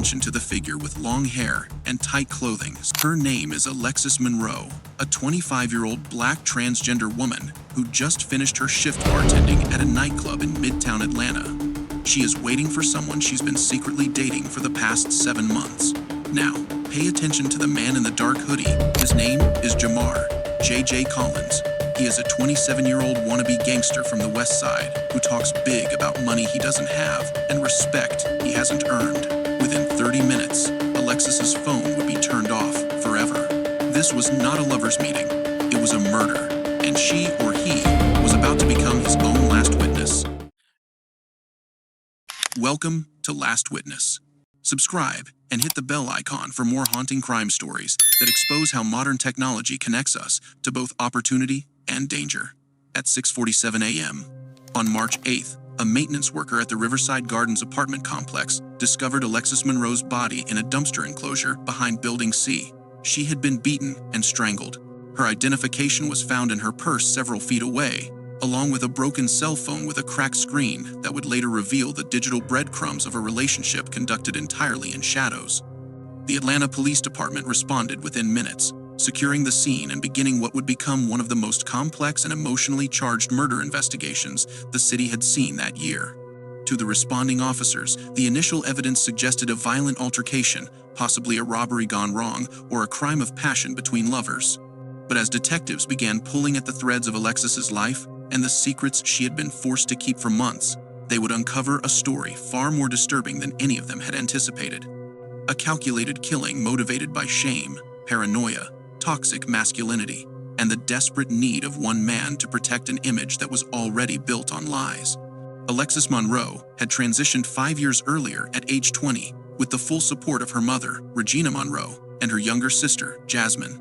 attention to the figure with long hair and tight clothing. Her name is Alexis Monroe, a 25-year-old black transgender woman who just finished her shift bartending at a nightclub in Midtown Atlanta. She is waiting for someone she's been secretly dating for the past 7 months. Now, pay attention to the man in the dark hoodie. His name is Jamar JJ Collins. He is a 27-year-old wannabe gangster from the West Side who talks big about money he doesn't have and respect he hasn't earned. Within 30 minutes, Alexis's phone would be turned off forever. This was not a lover's meeting. It was a murder, and she or he was about to become his own last witness. Welcome to Last Witness. Subscribe and hit the bell icon for more haunting crime stories that expose how modern technology connects us to both opportunity and danger. At 6:47 a.m. on March 8th, a maintenance worker at the Riverside Gardens apartment complex discovered Alexis Monroe's body in a dumpster enclosure behind Building C. She had been beaten and strangled. Her identification was found in her purse several feet away, along with a broken cell phone with a cracked screen that would later reveal the digital breadcrumbs of a relationship conducted entirely in shadows. The Atlanta Police Department responded within minutes, securing the scene and beginning what would become one of the most complex and emotionally charged murder investigations the city had seen that year. To the responding officers, the initial evidence suggested a violent altercation, possibly a robbery gone wrong, or a crime of passion between lovers. But as detectives began pulling at the threads of Alexis's life and the secrets she had been forced to keep for months, they would uncover a story far more disturbing than any of them had anticipated. A calculated killing motivated by shame, paranoia, toxic masculinity, and the desperate need of one man to protect an image that was already built on lies. Alexis Monroe had transitioned 5 years earlier at age 20 with the full support of her mother, Regina Monroe, and her younger sister, Jasmine.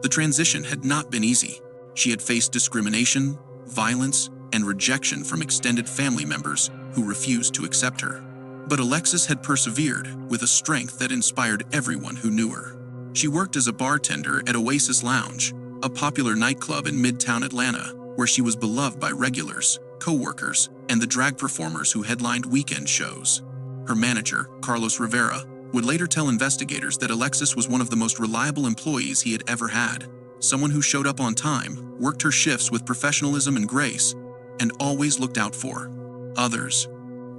The transition had not been easy. She had faced discrimination, violence, and rejection from extended family members who refused to accept her. But Alexis had persevered with a strength that inspired everyone who knew her. She worked as a bartender at Oasis Lounge, a popular nightclub in Midtown Atlanta, where she was beloved by regulars, co-workers, and the drag performers who headlined weekend shows. Her manager, Carlos Rivera, would later tell investigators that Alexis was one of the most reliable employees he had ever had, someone who showed up on time, worked her shifts with professionalism and grace, and always looked out for others.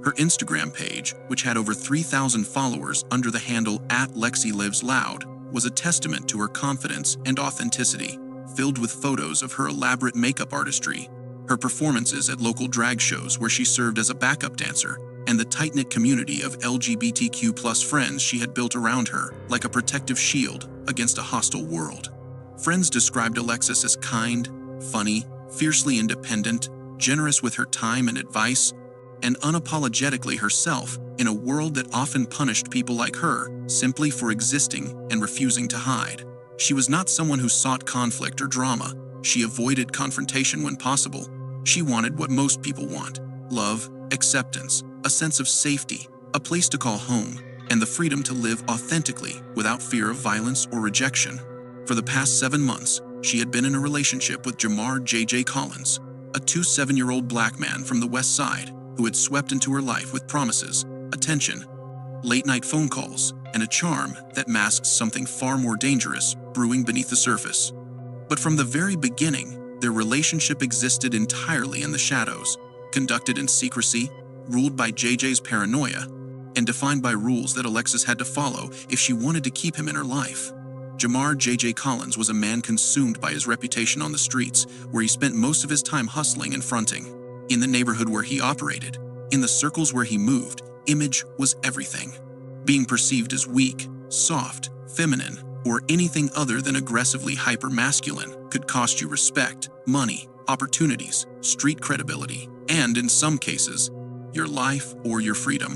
Her Instagram page, which had over 3,000 followers under the handle @LexiLivesLoud, was a testament to her confidence and authenticity, filled with photos of her elaborate makeup artistry, her performances at local drag shows where she served as a backup dancer, and the tight-knit community of LGBTQ+ friends she had built around her like a protective shield against a hostile world. Friends described Alexis as kind, funny, fiercely independent, generous with her time and advice, and unapologetically herself in a world that often punished people like her simply for existing and refusing to hide. She was not someone who sought conflict or drama. She avoided confrontation when possible. She wanted what most people want: love, acceptance, a sense of safety, a place to call home, and the freedom to live authentically without fear of violence or rejection. For the past 7 months, she had been in a relationship with Jamar JJ Collins, a 27-year-old black man from the West Side who had swept into her life with promises, attention, late-night phone calls, and a charm that masks something far more dangerous brewing beneath the surface. But from the very beginning, their relationship existed entirely in the shadows, conducted in secrecy, ruled by JJ's paranoia, and defined by rules that Alexis had to follow if she wanted to keep him in her life. Jamar JJ Collins was a man consumed by his reputation on the streets, where he spent most of his time hustling and fronting. In the neighborhood where he operated, in the circles where he moved, image was everything. Being perceived as weak, soft, feminine, or anything other than aggressively hyper-masculine could cost you respect, money, opportunities, street credibility, and, in some cases, your life or your freedom.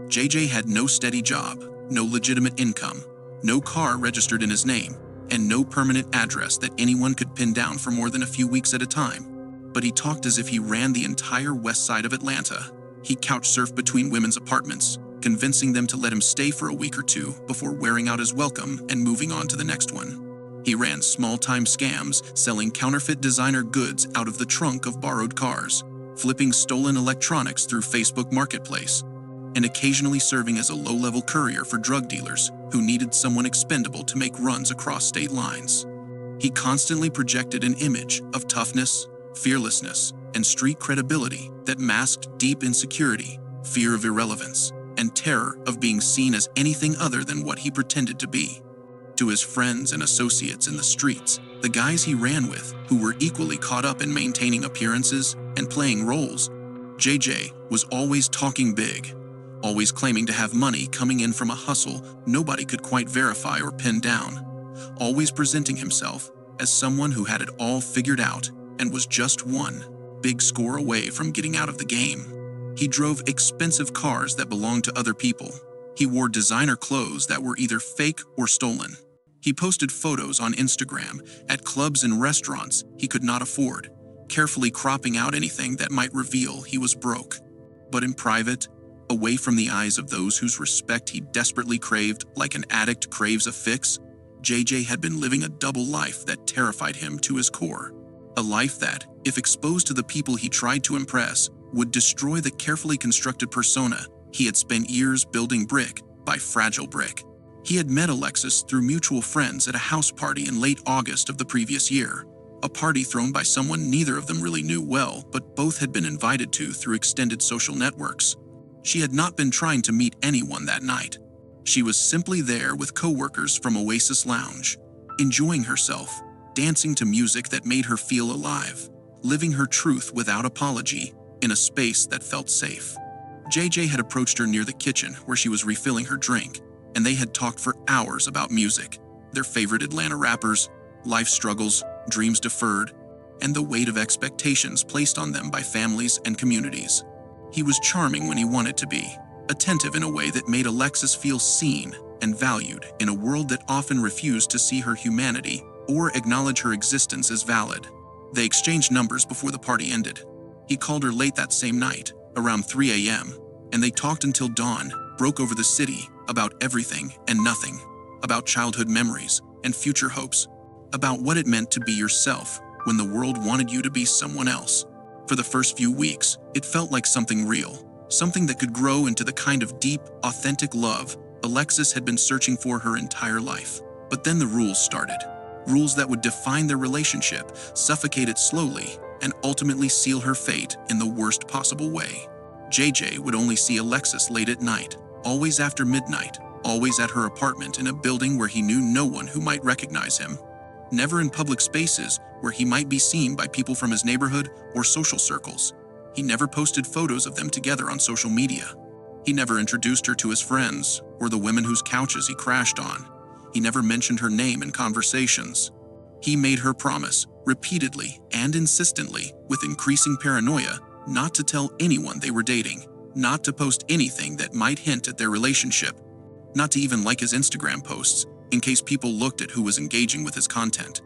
JJ had no steady job, no legitimate income, no car registered in his name, and no permanent address that anyone could pin down for more than a few weeks at a time. But he talked as if he ran the entire west side of Atlanta. He couch-surfed between women's apartments, convincing them to let him stay for a week or two before wearing out his welcome and moving on to the next one. He ran small-time scams, selling counterfeit designer goods out of the trunk of borrowed cars, flipping stolen electronics through Facebook Marketplace, and occasionally serving as a low-level courier for drug dealers who needed someone expendable to make runs across state lines. He constantly projected an image of toughness, fearlessness, and street credibility that masked deep insecurity, fear of irrelevance, and terror of being seen as anything other than what he pretended to be. To his friends and associates in the streets, the guys he ran with, who were equally caught up in maintaining appearances and playing roles, JJ was always talking big, always claiming to have money coming in from a hustle nobody could quite verify or pin down, always presenting himself as someone who had it all figured out and was just one big score away from getting out of the game. He drove expensive cars that belonged to other people. He wore designer clothes that were either fake or stolen. He posted photos on Instagram at clubs and restaurants he could not afford, carefully cropping out anything that might reveal he was broke. But in private, away from the eyes of those whose respect he desperately craved like an addict craves a fix, JJ had been living a double life that terrified him to his core. A life that, if exposed to the people he tried to impress, would destroy the carefully constructed persona he had spent years building brick by fragile brick. He had met Alexis through mutual friends at a house party in late August of the previous year, a party thrown by someone neither of them really knew well, but both had been invited to through extended social networks. She had not been trying to meet anyone that night. She was simply there with coworkers from Oasis Lounge, enjoying herself, dancing to music that made her feel alive, living her truth without apology in a space that felt safe. JJ had approached her near the kitchen where she was refilling her drink, and they had talked for hours about music, their favorite Atlanta rappers, life struggles, dreams deferred, and the weight of expectations placed on them by families and communities. He was charming when he wanted to be, attentive in a way that made Alexis feel seen and valued in a world that often refused to see her humanity or acknowledge her existence as valid. They exchanged numbers before the party ended. He called her late that same night, around 3 a.m., and they talked until dawn broke over the city about everything and nothing, about childhood memories and future hopes, about what it meant to be yourself when the world wanted you to be someone else. For the first few weeks, it felt like something real, something that could grow into the kind of deep, authentic love Alexis had been searching for her entire life. But then the rules started. Rules that would define their relationship, suffocate it slowly, and ultimately seal her fate in the worst possible way. JJ would only see Alexis late at night, always after midnight, always at her apartment in a building where he knew no one who might recognize him. Never in public spaces where he might be seen by people from his neighborhood or social circles. He never posted photos of them together on social media. He never introduced her to his friends or the women whose couches he crashed on. He never mentioned her name in conversations. He made her promise, repeatedly and insistently, with increasing paranoia, not to tell anyone they were dating, not to post anything that might hint at their relationship, not to even like his Instagram posts, in case people looked at who was engaging with his content.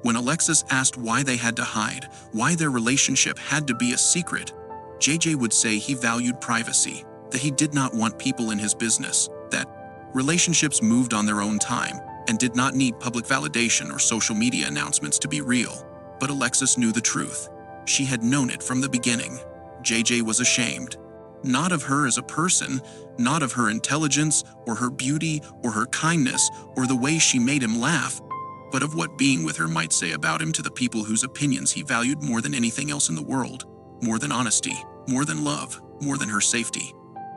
When Alexis asked why they had to hide, why their relationship had to be a secret, JJ would say he valued privacy, that he did not want people in his business, that relationships moved on their own time and did not need public validation or social media announcements to be real. But Alexis knew the truth. She had known it from the beginning. JJ was ashamed. Not of her as a person, not of her intelligence or her beauty or her kindness or the way she made him laugh, but of what being with her might say about him to the people whose opinions he valued more than anything else in the world, more than honesty, more than love, more than her safety.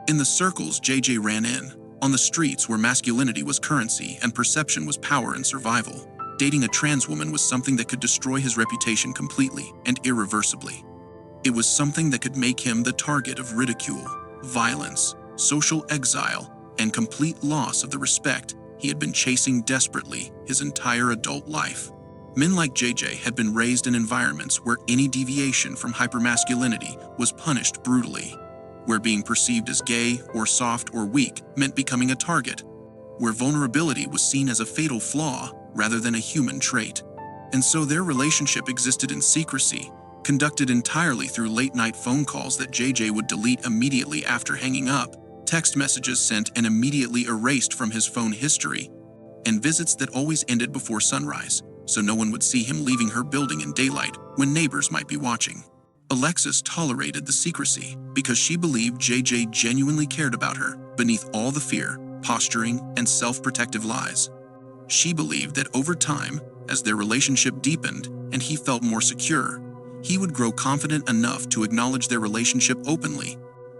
In the circles JJ ran in, on the streets where masculinity was currency and perception was power and survival, dating a trans woman was something that could destroy his reputation completely and irreversibly. It was something that could make him the target of ridicule, violence, social exile, and complete loss of the respect he had been chasing desperately his entire adult life. Men like JJ had been raised in environments where any deviation from hypermasculinity was punished brutally, where being perceived as gay or soft or weak meant becoming a target, where vulnerability was seen as a fatal flaw rather than a human trait. And so their relationship existed in secrecy, conducted entirely through late-night phone calls that JJ would delete immediately after hanging up, text messages sent and immediately erased from his phone history, and visits that always ended before sunrise, so no one would see him leaving her building in daylight when neighbors might be watching. Alexis tolerated the secrecy because she believed JJ genuinely cared about her beneath all the fear, posturing, and self-protective lies. She believed that over time, as their relationship deepened and he felt more secure, he would grow confident enough to acknowledge their relationship openly,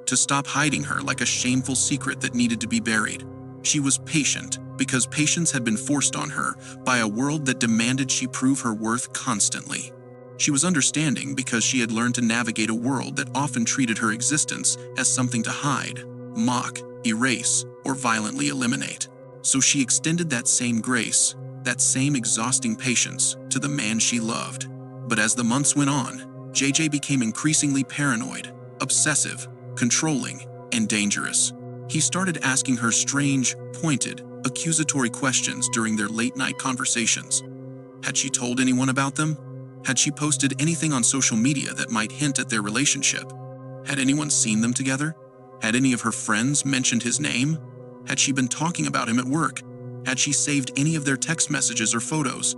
to stop hiding her like a shameful secret that needed to be buried. She was patient because patience had been forced on her by a world that demanded she prove her worth constantly. She was understanding because she had learned to navigate a world that often treated her existence as something to hide, mock, erase, or violently eliminate. So she extended that same grace, that same exhausting patience, to the man she loved. But as the months went on, JJ became increasingly paranoid, obsessive, controlling, and dangerous. He started asking her strange, pointed, accusatory questions during their late-night conversations. Had she told anyone about them? Had she posted anything on social media that might hint at their relationship? Had anyone seen them together? Had any of her friends mentioned his name? Had she been talking about him at work? Had she saved any of their text messages or photos?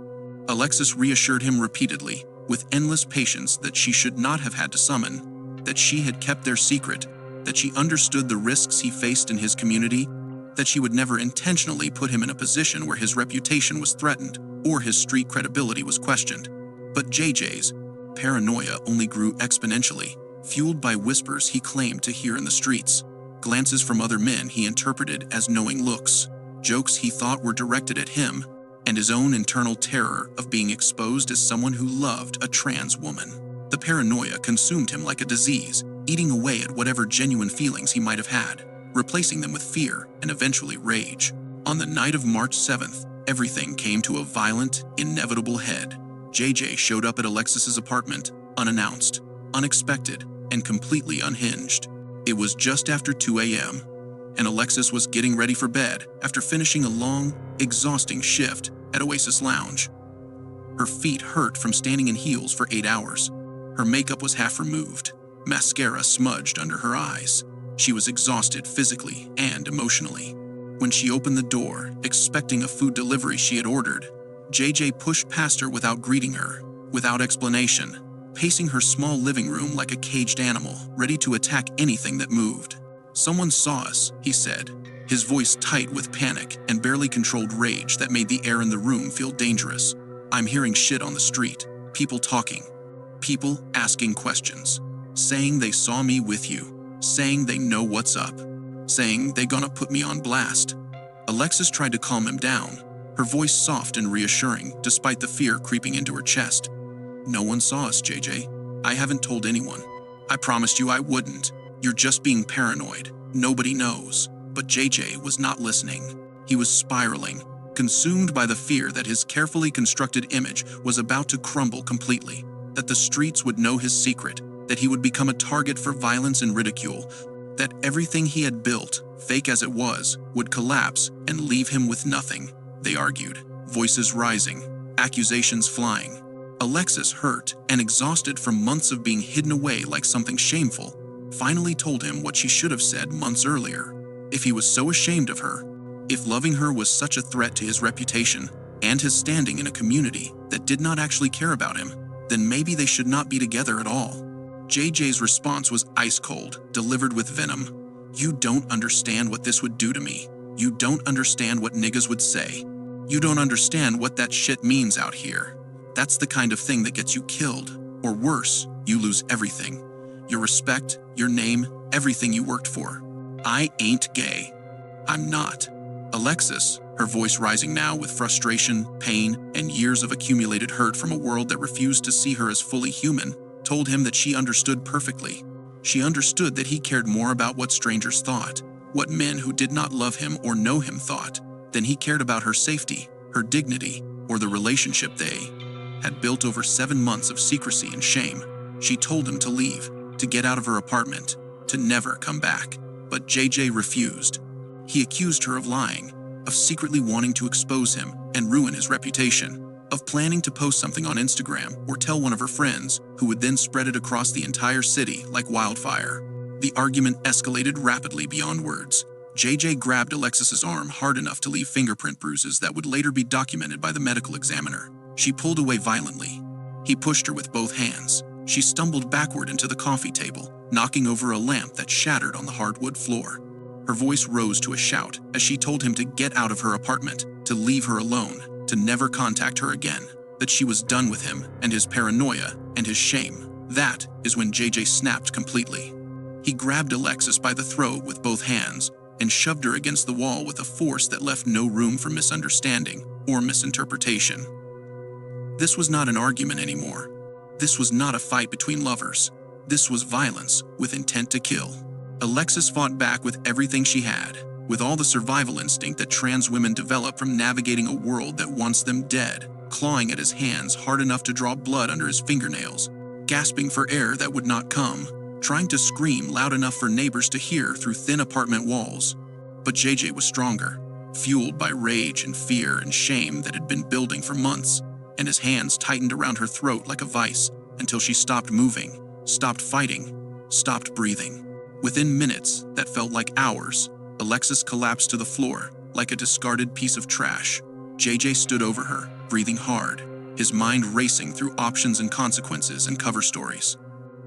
Alexis reassured him repeatedly, with endless patience, that she should not have had to summon, that she had kept their secret, that she understood the risks he faced in his community, that she would never intentionally put him in a position where his reputation was threatened or his street credibility was questioned. But JJ's paranoia only grew exponentially, fueled by whispers he claimed to hear in the streets, glances from other men he interpreted as knowing looks, jokes he thought were directed at him, and his own internal terror of being exposed as someone who loved a trans woman. The paranoia consumed him like a disease, eating away at whatever genuine feelings he might have had, replacing them with fear and eventually rage. On the night of March 7th, everything came to a violent, inevitable head. JJ showed up at Alexis's apartment, unannounced, unexpected, and completely unhinged. It was just after 2 a.m., and Alexis was getting ready for bed after finishing a long, exhausting shift at Oasis Lounge. Her feet hurt from standing in heels for 8 hours. Her makeup was half removed, mascara smudged under her eyes. She was exhausted physically and emotionally. When she opened the door, expecting a food delivery she had ordered, JJ pushed past her without greeting her, without explanation, pacing her small living room like a caged animal, ready to attack anything that moved. "Someone saw us," he said, his voice tight with panic and barely controlled rage that made the air in the room feel dangerous. "I'm hearing shit on the street, people talking, people asking questions, saying they saw me with you, saying they know what's up, saying they gonna put me on blast." Alexis tried to calm him down, her voice soft and reassuring despite the fear creeping into her chest. "No one saw us, JJ. I haven't told anyone. I promised you I wouldn't. You're just being paranoid. Nobody knows." But JJ was not listening. He was spiraling, consumed by the fear that his carefully constructed image was about to crumble completely, that the streets would know his secret, that he would become a target for violence and ridicule, that everything he had built, fake as it was, would collapse and leave him with nothing. They argued, voices rising, accusations flying. Alexis, hurt and exhausted from months of being hidden away like something shameful, finally told him what she should have said months earlier. If he was so ashamed of her, if loving her was such a threat to his reputation and his standing in a community that did not actually care about him, then maybe they should not be together at all. JJ's response was ice cold, delivered with venom. "You don't understand what this would do to me. You don't understand what niggas would say. You don't understand what that shit means out here. That's the kind of thing that gets you killed, or worse, you lose everything. Your respect, your name, everything you worked for. I ain't gay. I'm not." Alexis, her voice rising now with frustration, pain, and years of accumulated hurt from a world that refused to see her as fully human, told him that she understood perfectly. She understood that he cared more about what strangers thought, what men who did not love him or know him thought, than he cared about her safety, her dignity, or the relationship they had built over 7 months of secrecy and shame. She told him to leave, to get out of her apartment, to never come back. But JJ refused. He accused her of lying, of secretly wanting to expose him and ruin his reputation, of planning to post something on Instagram or tell one of her friends, who would then spread it across the entire city like wildfire. The argument escalated rapidly beyond words. JJ grabbed Alexis's arm hard enough to leave fingerprint bruises that would later be documented by the medical examiner. She pulled away violently. He pushed her with both hands, She stumbled backward into the coffee table, knocking over a lamp that shattered on the hardwood floor. Her voice rose to a shout as she told him to get out of her apartment, to leave her alone, to never contact her again, that she was done with him and his paranoia and his shame. That is when JJ snapped completely. He grabbed Alexis by the throat with both hands and shoved her against the wall with a force that left no room for misunderstanding or misinterpretation. This was not an argument anymore. This was not a fight between lovers. This was violence with intent to kill. Alexis fought back with everything she had, with all the survival instinct that trans women develop from navigating a world that wants them dead, clawing at his hands hard enough to draw blood under his fingernails, gasping for air that would not come, trying to scream loud enough for neighbors to hear through thin apartment walls. But JJ was stronger, fueled by rage and fear and shame that had been building for months, and his hands tightened around her throat like a vice until she stopped moving, stopped fighting, stopped breathing. Within minutes that felt like hours, Alexis collapsed to the floor like a discarded piece of trash. JJ stood over her, breathing hard, his mind racing through options and consequences and cover stories.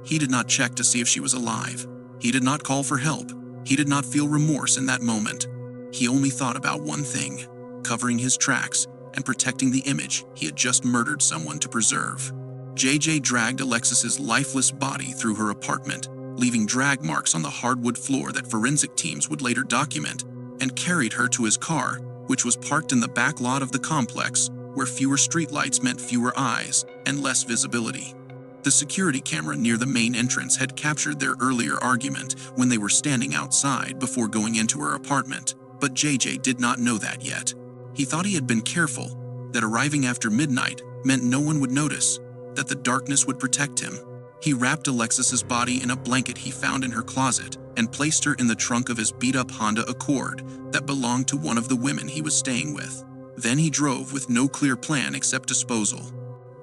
He did not check to see if she was alive. He did not call for help. He did not feel remorse in that moment. He only thought about one thing: covering his tracks and protecting the image he had just murdered someone to preserve. JJ dragged Alexis's lifeless body through her apartment, leaving drag marks on the hardwood floor that forensic teams would later document, and carried her to his car, which was parked in the back lot of the complex, where fewer streetlights meant fewer eyes and less visibility. The security camera near the main entrance had captured their earlier argument when they were standing outside before going into her apartment, but JJ did not know that yet. He thought he had been careful, that arriving after midnight meant no one would notice, that the darkness would protect him. He wrapped Alexis's body in a blanket he found in her closet and placed her in the trunk of his beat-up Honda Accord that belonged to one of the women he was staying with. Then he drove with no clear plan except disposal.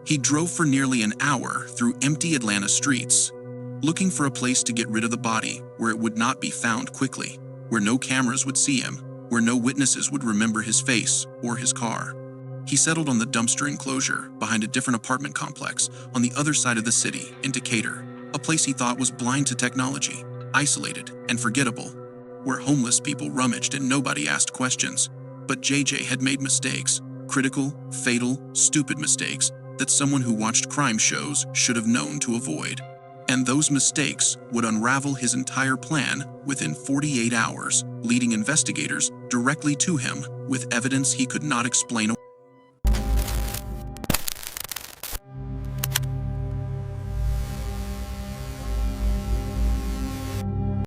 He drove for nearly an hour through empty Atlanta streets, looking for a place to get rid of the body where it would not be found quickly, where no cameras would see him, where no witnesses would remember his face or his car. He settled on the dumpster enclosure behind a different apartment complex on the other side of the city in Decatur, a place he thought was blind to technology, isolated and forgettable, where homeless people rummaged and nobody asked questions. But JJ had made mistakes, critical, fatal, stupid mistakes that someone who watched crime shows should have known to avoid. And those mistakes would unravel his entire plan within 48 hours, leading investigators directly to him with evidence he could not explain away.